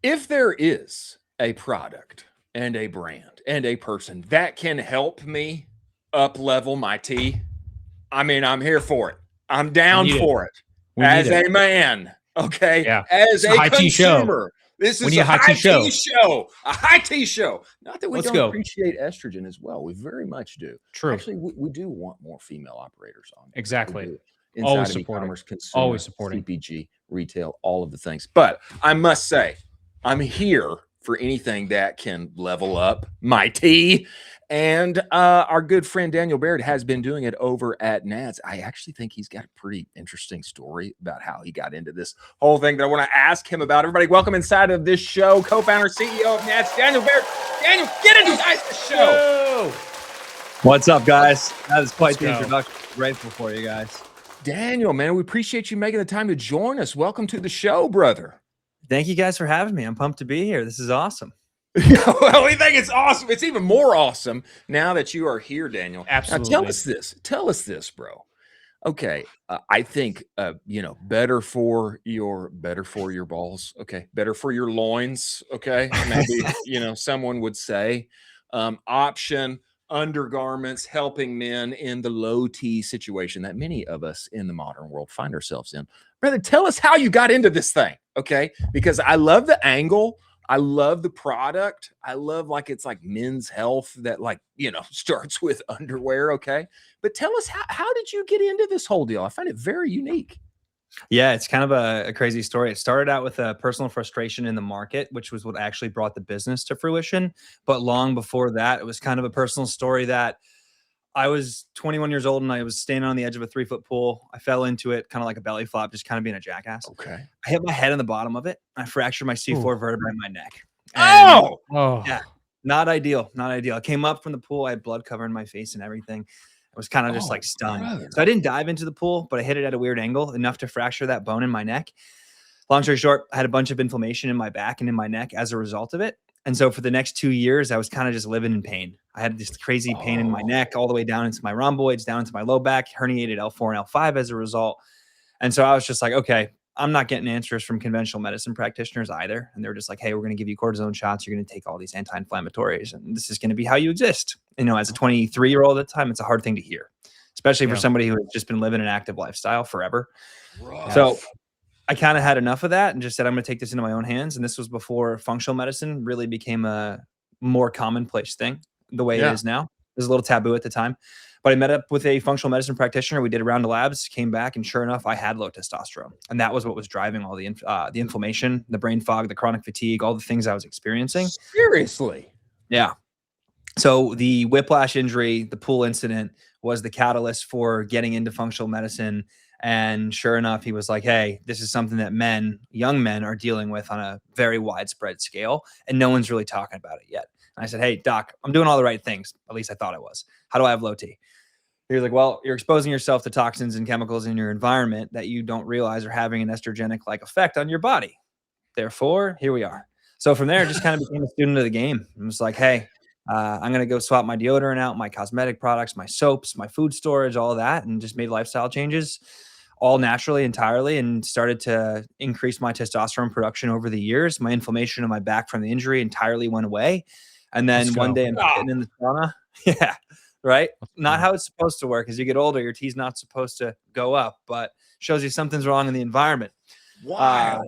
If there is a product and a brand and a person that can help me up level my tea, I mean, I'm here for it. I'm down for it. As a man, okay? Yeah. As a consumer. This is a high tea show. A high tea show. Not that we don't appreciate estrogen as well. We very much do. True. Actually, we do want more female operators on. Exactly. Inside of e-commerce, consumer, always supporting CPG, retail, all of the things. But I must say, I'm here for anything that can level up my tea. And our good friend Daniel Baird has been doing it over at NADS. I actually think he's got a pretty interesting story about how he got into this whole thing that I want to ask him about. Everybody, welcome inside of this show, co-founder, CEO of NADS, Daniel Baird. Daniel, get into the show. What's up, guys? That is quite the introduction. Grateful for you guys. Daniel, man, we appreciate you making the time to join us. Welcome to the show, brother. Thank you guys for having me. I'm pumped to be here. This is awesome. Well, we think it's awesome. It's even more awesome now that you are here, Daniel. Absolutely. Now, tell us this, bro. Okay, I think better for your balls. Okay, better for your loins. Okay, maybe someone would say option undergarments helping men in the low T situation that many of us in the modern world find ourselves in. Brother, tell us how you got into this thing. Okay, because I love the angle. I love the product. I love it's like men's health that starts with underwear. Okay. But tell us, how did you get into this whole deal? I find it very unique. Yeah, it's kind of a crazy story. It started out with a personal frustration in the market, which was what actually brought the business to fruition. But long before that, it was kind of a personal story that I was 21 years old and I was standing on the edge of a 3-foot pool. I fell into it kind of like a belly flop, just kind of being a jackass. Okay. I hit my head on the bottom of it. I fractured my C4 vertebrae in my neck. And yeah, not ideal. Not ideal. I came up from the pool. I had blood covering my face and everything. I was kind of just stunned. Brother. So I didn't dive into the pool, but I hit it at a weird angle, enough to fracture that bone in my neck. Long story short, I had a bunch of inflammation in my back and in my neck as a result of it. And so for the next 2 years, I was kind of just living in pain. I had this crazy pain in my neck all the way down into my rhomboids, down into my low back, herniated L4 and L5 as a result. And so I was just like, okay, I'm not getting answers from conventional medicine practitioners either. And they were just like, hey, we're going to give you cortisone shots. You're going to take all these anti-inflammatories. And this is going to be how you exist. As a 23-year-old at the time, it's a hard thing to hear, especially for somebody who has just been living an active lifestyle forever. Rough. So I kind of had enough of that and just said, I'm going to take this into my own hands. And this was before functional medicine really became a more commonplace thing the way it is now. It was a little taboo at the time. But I met up with a functional medicine practitioner. We did a round of labs, came back, and sure enough, I had low testosterone. And that was what was driving all the inflammation, the brain fog, the chronic fatigue, all the things I was experiencing. Seriously? Yeah. So the whiplash injury, the pool incident, was the catalyst for getting into functional medicine. And sure enough, he was like, hey, this is something that young men are dealing with on a very widespread scale, and no one's really talking about it yet. And I said, hey, doc, I'm doing all the right things. At least I thought I was. How do I have low T? He was like, well, you're exposing yourself to toxins and chemicals in your environment that you don't realize are having an estrogenic-like effect on your body. Therefore, here we are. So from there, I just kind of became a student of the game. I was like, hey, I'm going to go swap my deodorant out, my cosmetic products, my soaps, my food storage, all of that, and just made lifestyle changes all naturally, entirely, and started to increase my testosterone production over the years. My inflammation in my back from the injury entirely went away. And then one day I'm sitting in the sauna. Yeah, right? Not how it's supposed to work. As you get older, your T's not supposed to go up, but shows you something's wrong in the environment. Wow.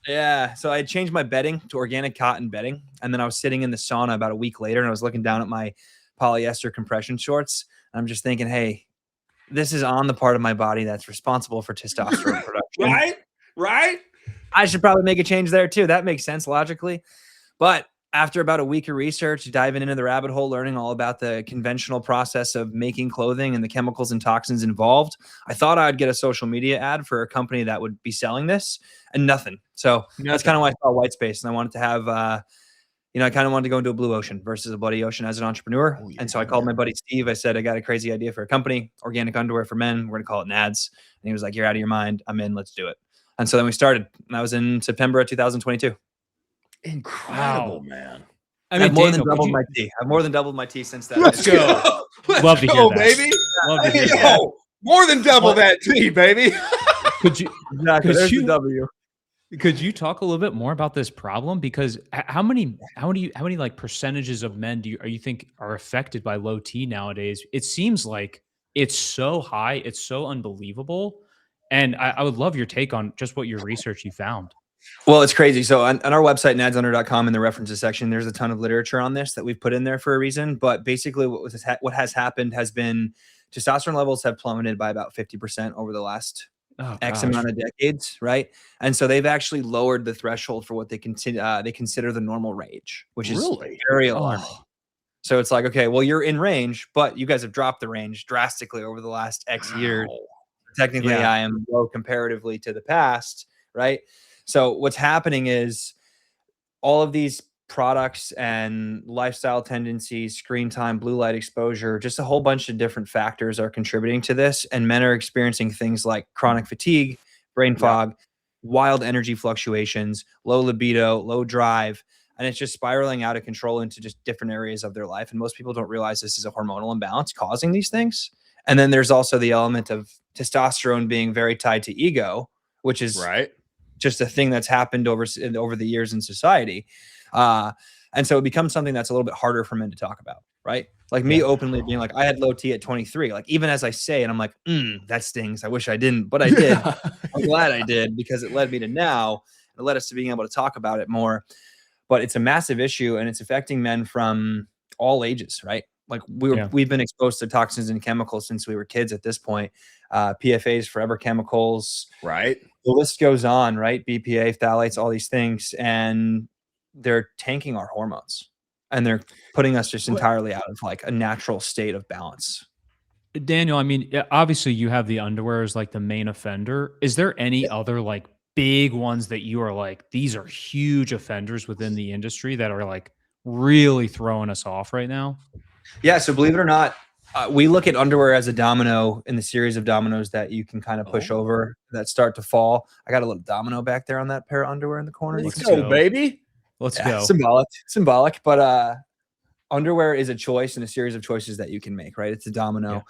Yeah. So I changed my bedding to organic cotton bedding. And then I was sitting in the sauna about a week later and I was looking down at my polyester compression shorts. And I'm just thinking, hey, this is on the part of my body that's responsible for testosterone production. Right. I should probably make a change there too. That makes sense logically. But after about a week of research, diving into the rabbit hole, learning all about the conventional process of making clothing and the chemicals and toxins involved, I thought I'd get a social media ad for a company that would be selling this, and nothing. So that's kind of why I saw white space, and I wanted to have, I kind of wanted to go into a blue ocean versus a bloody ocean as an entrepreneur. And so I called my buddy Steve. I said, I got a crazy idea for a company, organic underwear for men. We're going to call it NADS. And he was like, you're out of your mind. I'm in. Let's do it. And so then we started. And that was in September of 2022. Incredible, man. I mean, I've more than doubled my tea. I've more than doubled my tea since then. Let's go. Love to hear that, baby. Love to hear that. More than double that tea, baby. Could you? Exactly. There's the W. Could you talk a little bit more about this problem? Because how many like percentages of men are you think are affected by low T nowadays? It seems like it's so high, it's so unbelievable. And I would love your take on just what your research you found. Well, it's crazy. So on our website, nadsunner.com, in the references section, there's a ton of literature on this that we've put in there for a reason. But basically what has happened has been testosterone levels have plummeted by about 50% over the last Oh X gosh. amount of decades, right? And so they've actually lowered the threshold for what they consider the normal range, which is Really? very alarming. Oh, So it's like, okay, well, you're in range, but you guys have dropped the range drastically over the last X years. Wow. Technically, yeah. I am low comparatively to the past, right? So what's happening is all of these products and lifestyle tendencies, screen time, blue light exposure, just a whole bunch of different factors are contributing to this. And men are experiencing things like chronic fatigue, brain Yeah. fog, wild energy fluctuations, low libido, low drive. And it's just spiraling out of control into just different areas of their life. And most people don't realize this is a hormonal imbalance causing these things. And then there's also the element of testosterone being very tied to ego, which is Right. just a thing that's happened over the years in society. And so it becomes something that's a little bit harder for men to talk about, right? Like me Yeah. openly being like, I had low T at 23. Like even as I say it, I'm like, that stings. I wish I didn't, but I did. I'm glad I did because it led me to now. It led us to being able to talk about it more. But it's a massive issue and it's affecting men from all ages, right? Like Yeah. we've been exposed to toxins and chemicals since we were kids at this point. PFAs, forever chemicals, Right. the list goes on, right? BPA, phthalates, all these things, and they're tanking our hormones and they're putting us just What entirely out of like a natural state of balance. Daniel, I mean, yeah, obviously you have the underwear as like the main offender. Is there any other like big ones that you are like, these are huge offenders within the industry that are like really throwing us off right now? Yeah. So believe it or not, we look at underwear as a domino in the series of dominoes that you can kind of push Oh, over that start to fall. I got a little domino back there on that pair of underwear in the corner. You let's can Let's see. go, go. baby. Let's Yeah, go. symbolic. But underwear is a choice and a series of choices that you can make, right? It's a domino. Yeah.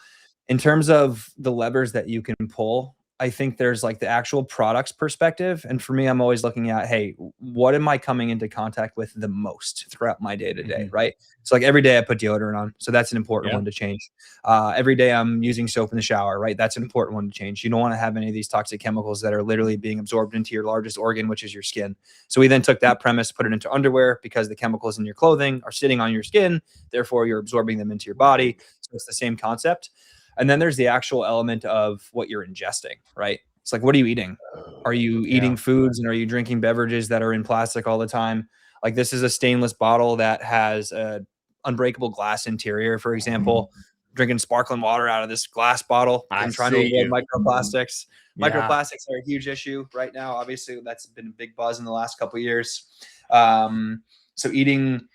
In terms of the levers that you can pull, I think there's like the actual products perspective. And for me, I'm always looking at, hey, what am I coming into contact with the most throughout my day to day, Mhm. right? So like every day I put deodorant on. So that's an important Yeah. one to change. Every day I'm using soap in the shower, right? That's an important one to change. You don't want to have any of these toxic chemicals that are literally being absorbed into your largest organ, which is your skin. So we then took that premise, put it into underwear because the chemicals in your clothing are sitting on your skin. Therefore, you're absorbing them into your body. So it's the same concept. And then there's the actual element of what you're ingesting, right? It's like, what are you eating? Are you Yeah. eating foods and are you drinking beverages that are in plastic all the time? Like this is a stainless bottle that has a unbreakable glass interior, for example. Drinking sparkling water out of this glass bottle. I I'm trying to see avoid you. microplastics. Yeah. Microplastics are a huge issue right now. Obviously, that's been a big buzz in the last couple of years. So eating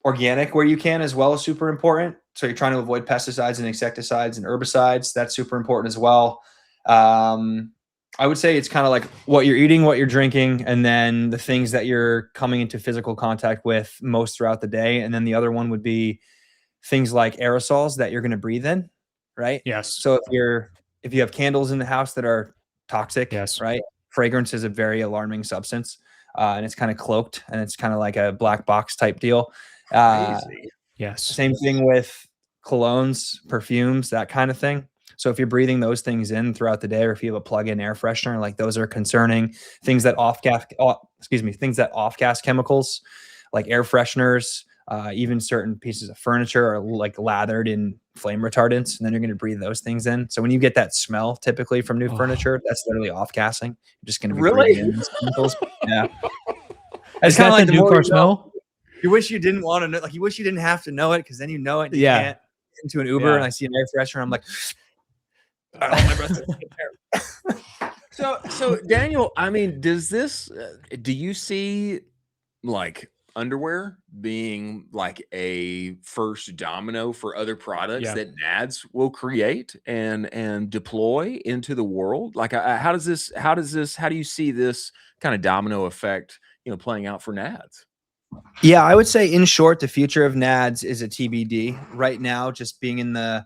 organic where you can as well is super important. So you're trying to avoid pesticides and insecticides and herbicides. That's super important as well. I would say it's kind of like what you're eating, what you're drinking, and then the things that you're coming into physical contact with most throughout the day. And then the other one would be things like aerosols that you're going to breathe in, right? Yes. So if you have candles in the house that are toxic, Yes. right? Fragrance is a very alarming substance, and it's kind of cloaked, and it's kind of like a black box type deal. Crazy. Yes. Same thing with colognes, perfumes, that kind of thing. So if you're breathing those things in throughout the day, or if you have a plug-in air freshener, like those are concerning. Things that things that off-gas chemicals, like air fresheners, even certain pieces of furniture are like lathered in flame retardants, and then you're going to breathe those things in. So when you get that smell, typically from new Oh. furniture, that's literally off-gassing. You're just going to be Really? breathing in these chemicals. Yeah, Is it's kind that of like the the new more car you know, smell? you wish you didn't want to know, like you wish you didn't have to know it because then you know it. And you Yeah. can't get into an Uber Yeah. and I see an air freshener. I'm like, I don't my breath doesn't get there. So Daniel, I mean, does this? Do you see like underwear being like a first domino for other products Yeah. that NADS will create and deploy into the world? Like, how does this? How do you see this kind of domino effect, playing out for NADS? Yeah, I would say in short, the future of NADS is a TBD right now. Just being in the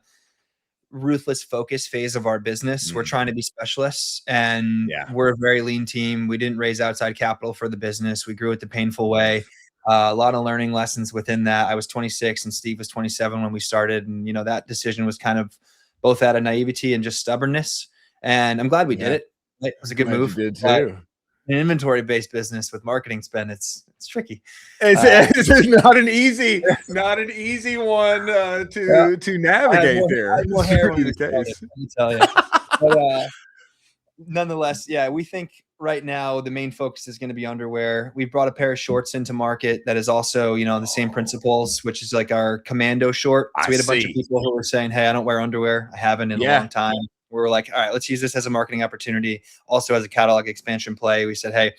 ruthless focus phase of our business. We're trying to be specialists, and Yeah. we're a very lean team. We didn't raise outside capital for the business. We grew it the painful way. A lot of learning lessons within that. I was 26 and Steve was 27 when we started. And, that decision was kind of both out of naivety and just stubbornness. And I'm glad we did it. It was a good move. You did But too. an inventory-based business with marketing spend, it's tricky. It's not an easy one to navigate there. I had more hair when The we started, case. let me tell you. But nonetheless, yeah, we think right now the main focus is going to be underwear. We brought a pair of shorts into market that is also, the same principles, which is like our commando short. So we had a bunch of people who were saying, "Hey, I don't wear underwear. I haven't in a long time." We were like, all right, let's use this as a marketing opportunity, also as a catalog expansion play. We said, hey,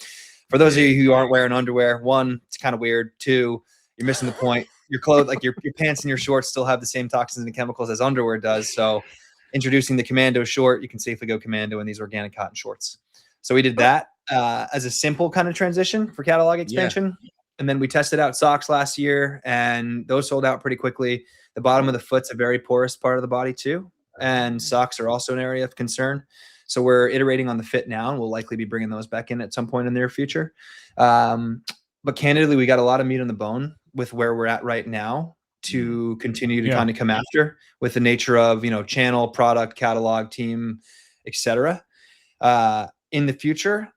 for those of you who aren't wearing underwear, one, it's kind of weird. Two, you're missing the point. Your clothes, like your pants and your shorts, still have the same toxins and chemicals as underwear does. So introducing the commando short, you can safely go commando in these organic cotton shorts. So we did that as a simple kind of transition for catalog expansion. And then we tested out socks last year, and those sold out pretty quickly. The bottom of the foot's a very porous part of the body too. And socks are also an area of concern. So we're iterating on the fit now, and we'll likely be bringing those back in at some point in the near future. But candidly, we got a lot of meat on the bone with where we're at right now to continue to kind of come after with the nature of, channel, product, catalog, team, etc. In the future,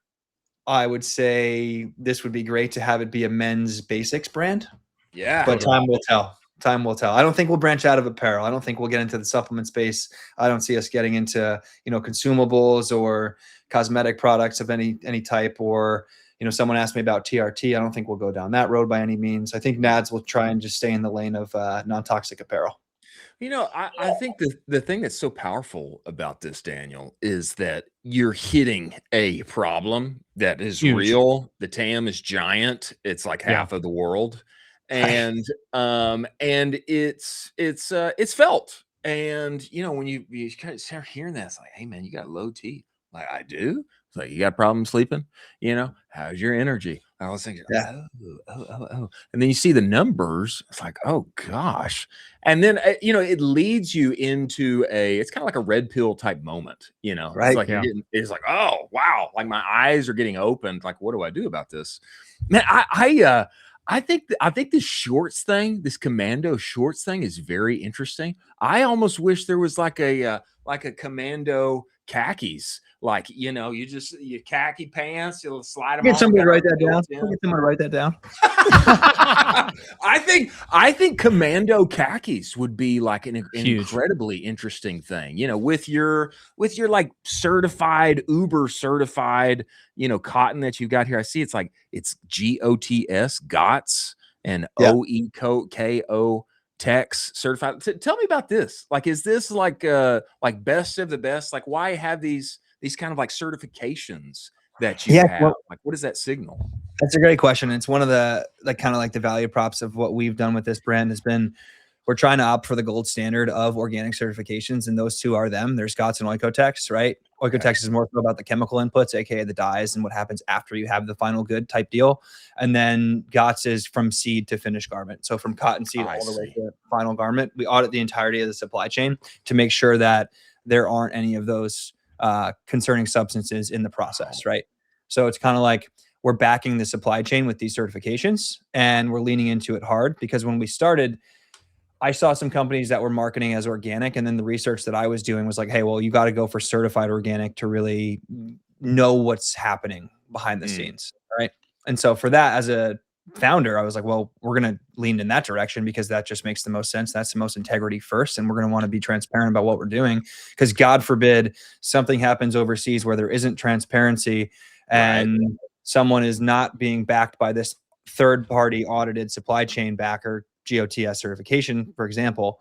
I would say this would be great to have it be a men's basics brand. Yeah. But time will tell. Time will tell. I don't think we'll branch out of apparel. I don't think we'll get into the supplement space. I don't see us getting into, consumables or cosmetic products of any type, or, someone asked me about TRT. I don't think we'll go down that road by any means. I think NADS will try and just stay in the lane of non-toxic apparel. I think the thing that's so powerful about this, Daniel, is that you're hitting a problem that is real. The TAM is giant. It's like half of the world. And it's felt. And when you kind of start hearing that, it's like, hey man, you got low T. Like, I do. It's like, you got problems sleeping, how's your energy? I was thinking, oh. And then you see the numbers, it's like, oh gosh. And then it leads you into it's kind of like a red pill type moment, right? It's like it's like, oh wow, like my eyes are getting opened. Like, what do I do about this? Man, I think this shorts thing, this commando shorts thing, is very interesting. I almost wish there was like a commando khakis, like you khaki pants, you'll slide them. Get somebody to write that down. Get someone to write that down. I think commando khakis would be like an incredibly interesting thing. With your like certified, Uber certified, cotton that you got here. I see it's GOTS and OEKO Tex certified. Tell me about this. Like, is this like best of the best? Like, why have these kind of like certifications that you have? Like, what does that signal? That's a great question. It's one of the kind of like the value props of what we've done with this brand has been, we're trying to opt for the gold standard of organic certifications, and those two are them. There's GOTS and Oikotex, right? Oikotex is more about the chemical inputs, aka the dyes and what happens after you have the final good type deal. And then GOTS is from seed to finished garment. So from cotton seed all the way to final garment. We audit the entirety of the supply chain to make sure that there aren't any of those concerning substances in the process, right? So it's kind of like we're backing the supply chain with these certifications, and we're leaning into it hard, because when we started, I saw some companies that were marketing as organic, and then the research that I was doing was like, hey, well, you got to go for certified organic to really know what's happening behind the scenes, right? And so for that, as a founder, I was like, well, we're going to lean in that direction because that just makes the most sense. That's the most integrity first. And we're going to want to be transparent about what we're doing, because God forbid something happens overseas where there isn't transparency and someone is not being backed by this third party audited supply chain backer, GOTS certification, for example.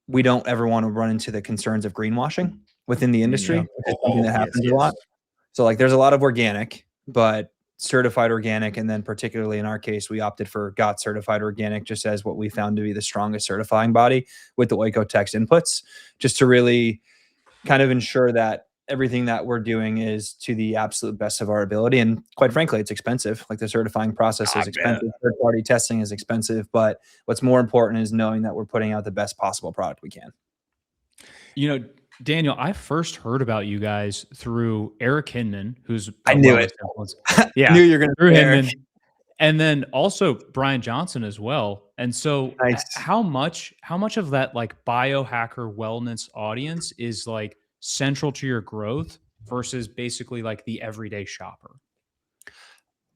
We don't ever want to run into the concerns of greenwashing within the industry. It's something that happens a lot. So like there's a lot of organic, but certified organic. And then particularly in our case, we opted for GOTS certified organic, just as what we found to be the strongest certifying body with the Oikotex inputs, just to really kind of ensure that everything that we're doing is to the absolute best of our ability. And quite frankly, it's expensive. Like the certifying process is expensive. Third-party testing is expensive. But what's more important is knowing that we're putting out the best possible product we can. You know, Daniel, I first heard about you guys through Eric Hinman, who's I a knew wellness it. influencer. I Yeah, knew you were going to through say Eric. Hinman. And then also Brian Johnson as well. And so Nice. how much of that like biohacker wellness audience is like central to your growth versus basically like the everyday shopper?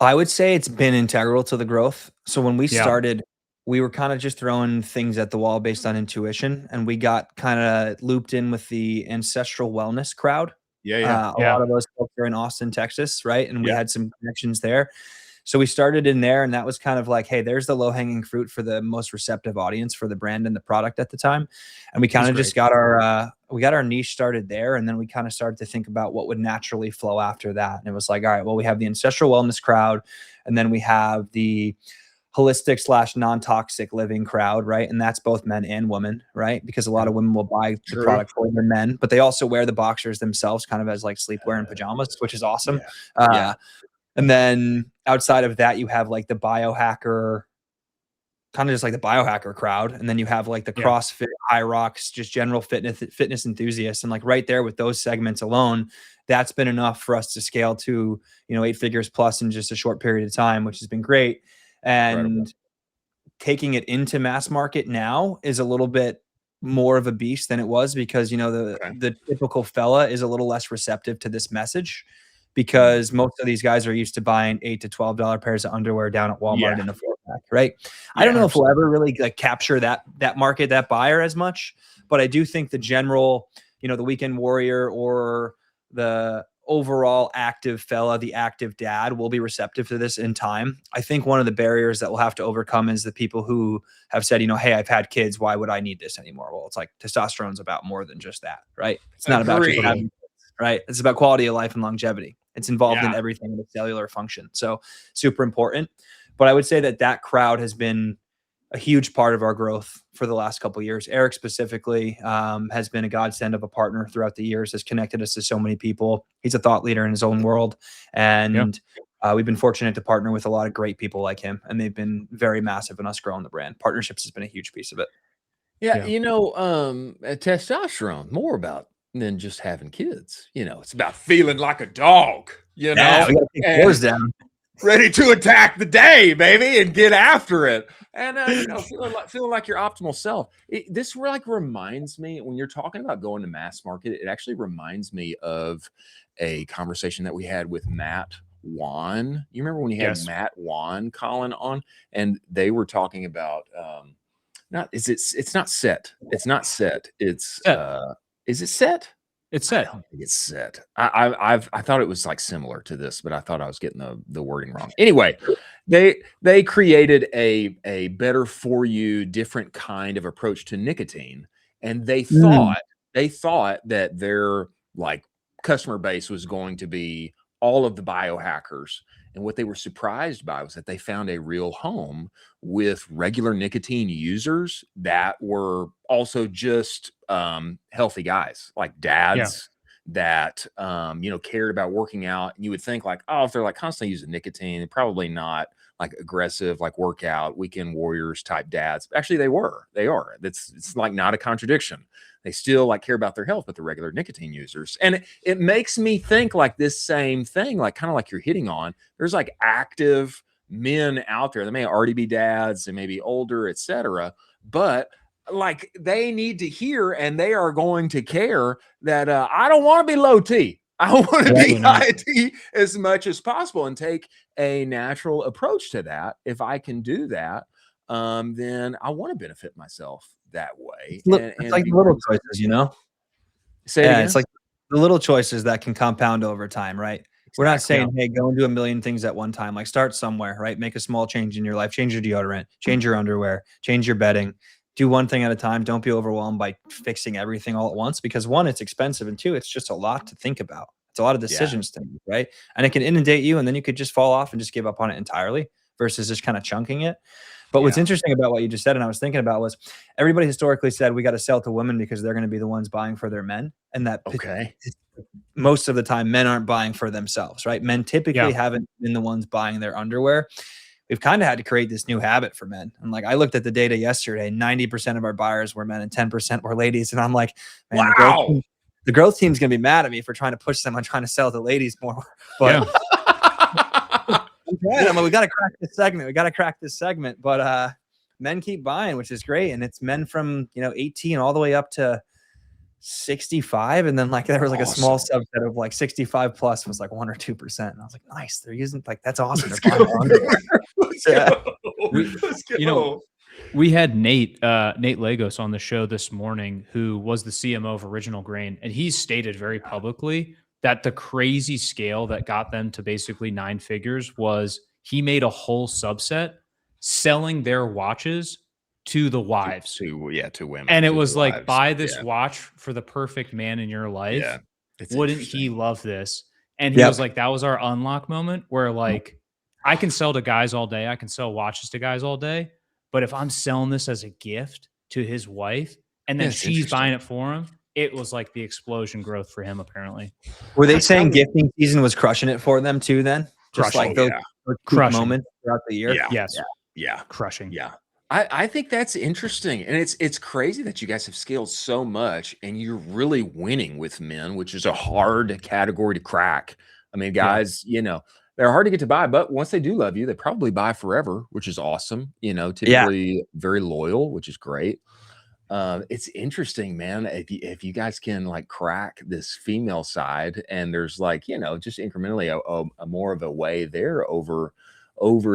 I would say it's been integral to the growth. So when we Yeah. started, we were kind of just throwing things at the wall based on intuition, and we got kind of looped in with the ancestral wellness crowd. Yeah. A lot of those folks are in Austin, Texas, right? And we Yeah. had some connections there. So we started in there, and that was kind of like, hey, there's the low-hanging fruit for the most receptive audience for the brand and the product at the time. And we kind of just got our niche started there, and then we kind of started to think about what would naturally flow after that. And it was like, all right, well, we have the ancestral wellness crowd, and then we have the holistic / non-toxic living crowd, right? And that's both men and women, right? Because a lot of women will buy the product for their men, but they also wear the boxers themselves kind of as like sleepwear and pajamas, which is awesome. And then outside of that, you have like the biohacker, kind of just like the biohacker crowd. And then you have like the CrossFit, high rocks, just general fitness enthusiasts. And like right there with those segments alone, that's been enough for us to scale to, 8 figures plus in just a short period of time, which has been great. And taking it into mass market now is a little bit more of a beast than it was because, the typical fella is a little less receptive to this message. Because most of these guys are used to buying $8 to $12 pairs of underwear down at Walmart in a 4-pack, right? I don't know if we'll ever really like capture that market, that buyer as much, but I do think the general, the weekend warrior or the overall active fella, the active dad will be receptive to this in time. I think one of the barriers that we'll have to overcome is the people who have said, hey, I've had kids. Why would I need this anymore? Well, it's like testosterone's about more than just that, right? It's not about just having kids, right? It's about quality of life and longevity. It's involved in everything in the cellular function. So super important. But I would say that crowd has been a huge part of our growth for the last couple of years. Eric specifically has been a godsend of a partner throughout the years, has connected us to so many people. He's a thought leader in his own world. And we've been fortunate to partner with a lot of great people like him. And they've been very massive in us growing the brand. Partnerships has been a huge piece of it. Testosterone, more about than just having kids. It's about feeling like a dog, we gotta take doors down. Ready to attack the day, baby, and get after it. And feeling like your optimal self. This like reminds me, when you're talking about going to mass market, it actually reminds me of a conversation that we had with Matt Wan. You remember when you had Matt Wan, Colin, on, and they were talking about it's not set. It's not set. It's is it set? It's set. I don't think it's set. I thought it was like similar to this, but I thought I was getting the wording wrong. Anyway, they created a better for you, different kind of approach to nicotine, and they thought that their like customer base was going to be all of the biohackers. And what they were surprised by was that they found a real home with regular nicotine users that were also just healthy guys, like dads that, cared about working out. And you would think like, oh, if they're like constantly using nicotine, probably not like aggressive, like workout, weekend warriors type dads. Actually, they are. It's like not a contradiction. They still like care about their health, but the regular nicotine users. And it makes me think like this same thing, like kind of like you're hitting on. There's like active men out there. They may already be dads, they may be older, etc. But like they need to hear, and they are going to care that I don't want to be low T. I want to be high T as much as possible and take a natural approach to that. If I can do that, then I want to benefit myself that way. It's like the little choices, Say it again? It's like the little choices that can compound over time, right? We're not saying, hey, go and do a million things at one time. Like start somewhere, right? Make a small change in your life, change your deodorant, change your underwear, change your bedding. Do one thing at a time. Don't be overwhelmed by fixing everything all at once because one, it's expensive, and two, it's just a lot to think about. It's a lot of decisions to make, right? And it can inundate you, and then you could just fall off and just give up on it entirely versus just kind of chunking it. But what's interesting about what you just said, and I was thinking about, was everybody historically said we got to sell to women because they're going to be the ones buying for their men. And that most of the time men aren't buying for themselves, right? Men typically haven't been the ones buying their underwear. we've kind of had to create this new habit for men. And like, I looked at the data yesterday, 90% of our buyers were men and 10% were ladies. And I'm like, man, Wow. the growth team's going to be mad at me for trying to push them on trying to sell to ladies more. But I'm like, we got to crack this segment. We got to crack this segment. But men keep buying, which is great. And it's men from, 18 all the way up to 65. And then like there was like a small subset of like 65 plus was like 1 or 2%. And I was like, nice. They're using like, that's awesome. Let's go. We had Nate Lagos on the show this morning, who was the CMO of Original Grain, and he stated very publicly that the crazy scale that got them to basically 9 figures was he made a whole subset selling their watches to the wives. To women. And it was like, buy this watch for the perfect man in your life. Yeah. Wouldn't he love this? And he was like, that was our unlock moment where like, I can sell to guys all day. I can sell watches to guys all day. But if I'm selling this as a gift to his wife and then she's buying it for him, it was like the explosion growth for him, apparently. Were they saying gifting season was crushing it for them too then? Just like those moments throughout the year? Yeah. Yes. Yeah. Crushing. Yeah. I think that's interesting. And it's crazy that you guys have scaled so much and you're really winning with men, which is a hard category to crack. I mean, guys, they're hard to get to buy, but once they do love you, they probably buy forever, which is awesome. Typically very loyal, which is great. It's interesting, man. If you guys can like crack this female side and there's like, just incrementally a more of a way there over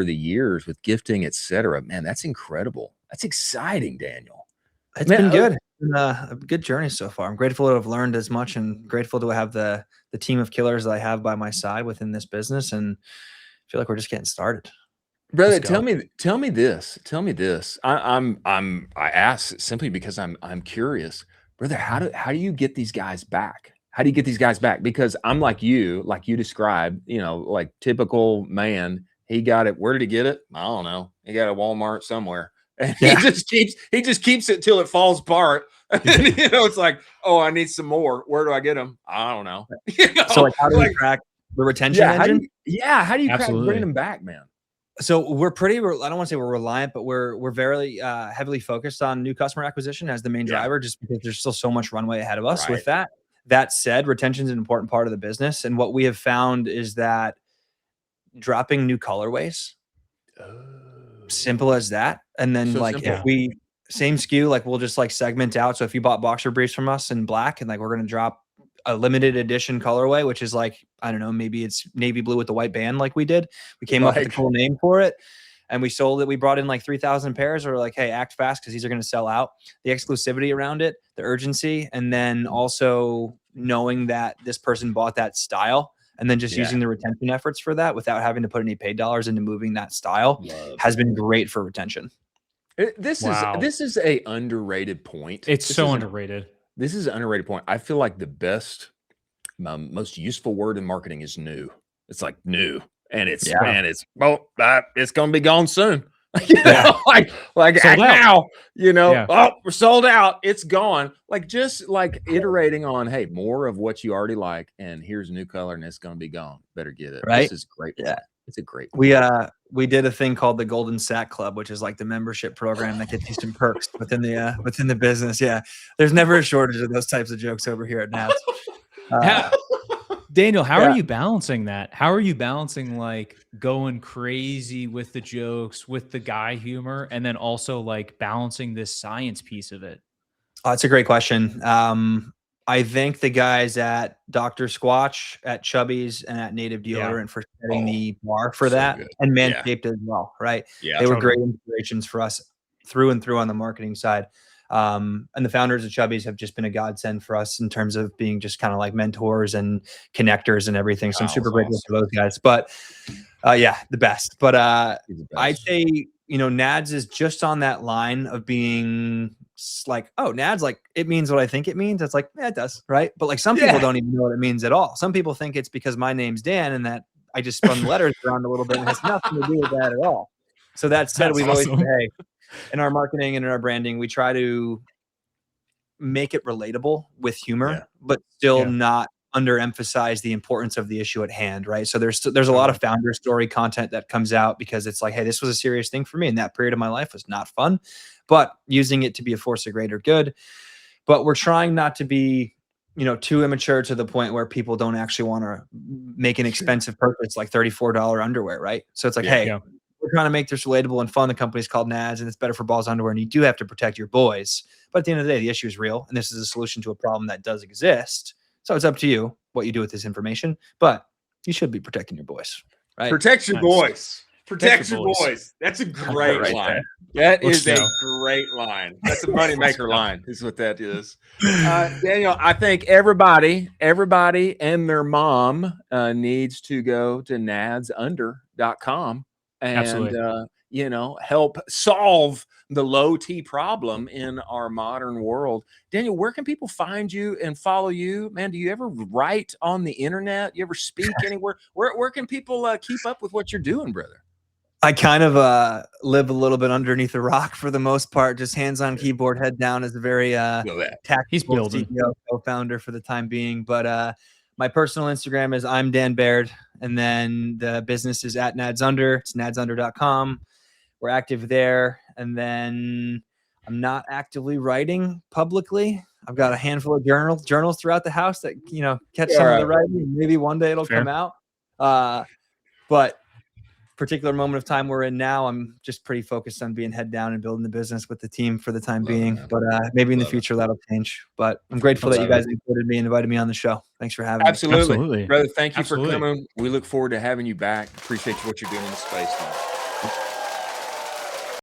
the years with gifting, etc. Man, that's incredible. That's exciting, Daniel. It's been good. It's been a good journey so far. I'm grateful to have learned as much and grateful to have the team of killers that I have by my side within this business. And I feel like we're just getting started. Brother, tell me this. I ask simply because I'm curious, brother. How do you get these guys back? How do you get these guys back? Because I'm like you described, like typical man. He got it. Where did he get it? I don't know. He got it at Walmart somewhere. And he just keeps it till it falls apart. And then, it's like, oh, I need some more. Where do I get them? I don't know. So like, how do we crack the retention engine? How do you crack bringing them back, man? So we're I don't want to say we're reliant, but we're very heavily focused on new customer acquisition as the main driver, just because there's still so much runway ahead of us. With that said, retention is an important part of the business. And what we have found is that dropping new colorways, simple as that. And then if we same SKU, like we'll just like segment out. So if you bought boxer briefs from us in black and like we're going to drop a limited edition colorway, which is like, I don't know, maybe it's navy blue with the white band like we did. We came up with a cool name for it and we sold it. We brought in like 3,000 pairs. We're like, hey, act fast because these are going to sell out. The exclusivity around it, the urgency, and then also knowing that this person bought that style and then just using the retention efforts for that without having to put any paid dollars into moving that style has been great for retention. This is a underrated point. It's so underrated. This is an underrated point. I feel like the best, most useful word in marketing is new. It's like new, and it's it's going to be gone soon. Like act now. Oh, we're sold out. It's gone. Like just like iterating on, hey, more of what you already like, and here's a new color, and it's going to be gone. Better get it. Right? This is great. Yeah. It's a great. We did a thing called the Golden Sack Club, which is like the membership program that gets you some perks within the business. Yeah, there's never a shortage of those types of jokes over here at NADS. Daniel, how are you balancing that? How are you balancing like going crazy with the jokes, with the guy humor, and then also like balancing this science piece of it? That's a great question. I thank the guys at Dr. Squatch, at Chubby's, and at Native Deodorant for setting the bar for that, and Manscaped as well, right? Yeah, they were great inspirations for us through and through on the marketing side. And the founders of Chubby's have just been a godsend for us in terms of being just kind of like mentors and connectors and everything. So I'm super grateful for those guys. But the best. But I'd say, NADS is just on that line of being like, oh, NADS, like it means what I think it means. It's like, yeah, it does, right? But like some people don't even know what it means at all. Some people think it's because my name's Dan and that I just spun the letters around a little bit and it has nothing to do with that at all. So that said, we've always said, hey, in our marketing and in our branding, we try to make it relatable with humor, but still not underemphasize the importance of the issue at hand, right? So there's a lot of founder story content that comes out because it's like, hey, this was a serious thing for me, and that period of my life was not fun, but using it to be a force of greater good. But we're trying not to be, too immature to the point where people don't actually want to make an expensive purchase like $34 underwear, right? So it's like, hey, we're trying to make this relatable and fun. The company's called NADS, and it's better for balls underwear, and you do have to protect your boys. But at the end of the day, the issue is real, and this is a solution to a problem that does exist. So it's up to you what you do with this information, but you should be protecting your boys, right? Protect your boys. Protect your boys. That's a great line. That is a great line. That's a moneymaker line, is what that is. Daniel, I think everybody and their mom needs to go to nadsunder.com and help solve the low T problem in our modern world. Daniel, where can people find you and follow you? Man, do you ever write on the internet? You ever speak anywhere? Where can people keep up with what you're doing, brother? I kind of live a little bit underneath a rock for the most part, just hands on keyboard, head down, as a very tactical CEO co-founder for the time being. But my personal Instagram is I'm Dan Baird, and then the business is at NADSunder. It's nadsunder.com. We're active there, and then I'm not actively writing publicly. I've got a handful of journals throughout the house that catch some of the writing. Maybe one day it'll come out. But particular moment of time we're in now, I'm just pretty focused on being head down and building the business with the team for the time being. But maybe in the future that'll change. But I'm grateful that you guys included me and invited me on the show. Thanks for having me. Absolutely. Brother. Thank you for coming. We look forward to having you back. Appreciate what you're doing in the space now.